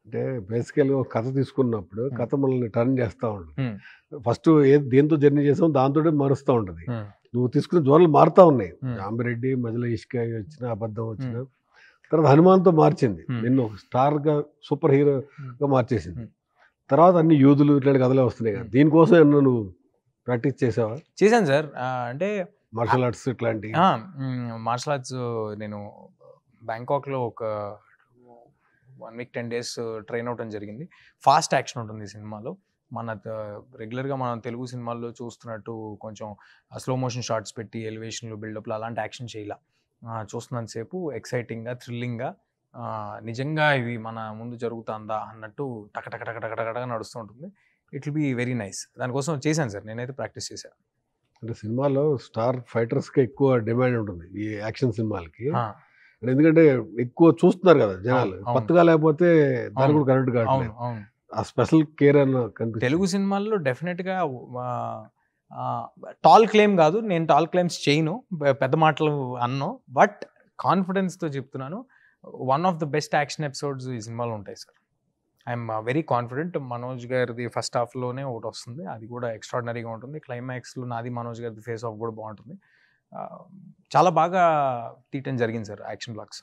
అంటే బేసికల్‌గా ఒక కథ తీసుకున్నప్పుడు హ్మ్. కథ మనల్ని టర్న్ చేస్తా ఉంటది. హ్మ్. ఫస్ట్ దేనితో జర్నీ చేసామో దాంతోటే మారుస్తా ఉంటది. హ్మ్. నువ్వు తీసుకున్న జోన్లు మారుతా ఉన్నాయి. హ్మ్. 'జాంబిరెడ్డి' మధ్యలో 'ఇష్క' వచ్చిన, 'అబద్ధం' వచ్చిన, హ్మ్. తర్వాత 'హనుమాన్‌తో' మార్చింది. హ్మ్. నిన్ను ఒక స్టార్‌గా, సూపర్ హ్మ్. హీరోగా మార్చేసింది. హ్మ్. తర్వాత అన్ని యూదులు ఇట్లాంటి కథలే వస్తున్నాయి కదా! హ్మ్. దీనికోసం ఏమన్నా నువ్వు ప్రాక్టీస్ చేసావా? చేశాను సార్. అంటే మార్షల్ ఆర్ట్స్ ఇట్లాంటియి? మార్షల్ ఆర్ట్స్ నేను బ్యాంకాక్‌లో ఒక 1 వీక్ 10 డేస్ ట్రైన్ అవ్వడం జరిగింది. ఫాస్ట్ యాక్షన్ ఉంటుంది ఈ సినిమాలో. మన రెగ్యులర్‌గా మనం తెలుగు సినిమాల్లో చూస్తున్నట్టు కొంచెం స్లో మోషన్ షాట్స్ పెట్టి ఎలివేషన్‌లు, బిల్డప్‌లు అలాంటి యాక్షన్ చేయలా. చూస్తున్నంత సేపు ఎక్సైటింగ్‌గా, థ్రిల్లింగ్‌గా నిజంగా ఇది మన ముందు జరుగుతాందా అన్నట్టు టక టక టక టక టక నడుస్తూ ఉంటుంది. It will be very nice. దానికోసం చేశాను సార్. నేనైతే ప్రాక్టీస్ చేశాను. అంటే సినిమాలో స్టార్ ఫైటర్స్‌కే ఎక్కువ డిమాండ్ ఉంటుంది. ఈ యాక్షన్ సినిమాలకి. ఆ! ఎందుకంటే ఎక్కువ చూస్తున్నారు కదా అవును. జనాలు. అవును. కొత్తగా లేకపోతే దానికి అవును. కూడా కనెక్ట్ అవును. కావట్లేదు. అవును. ఆ స్పెషల్ కేర్ అన్న తెలుగు కనిపించింది. సినిమాల్లో డెఫినిట్‌గా ఆహ్, ఆహ్, టాల్ క్లెయిమ్ గాదు. నేను టాల్ క్లెయిమ్స్ చేయను. పెద్ద మాటలు అనను. బట్ కాన్ఫిడెన్స్‌తో చెప్తున్నాను. One of the best action episodes ఈ సినిమాలో ఉంటాయి sir. I'm very confident. Manoj గారిది ఫస్ట్ హాఫ్‌లోనే ఒకటొస్తుంది. అది కూడా ఎక్స్ట్రార్డినరీగా ఉంటుంది. క్లైమాక్స్‌లో నాది, మనోజ్ గారిది ఫేస్ ఆఫ్ కూడా బావుంటుంది. ఆహ్, చాలా బాగా తీయటం జరిగింది సార్ యాక్షన్ బ్లాక్స్.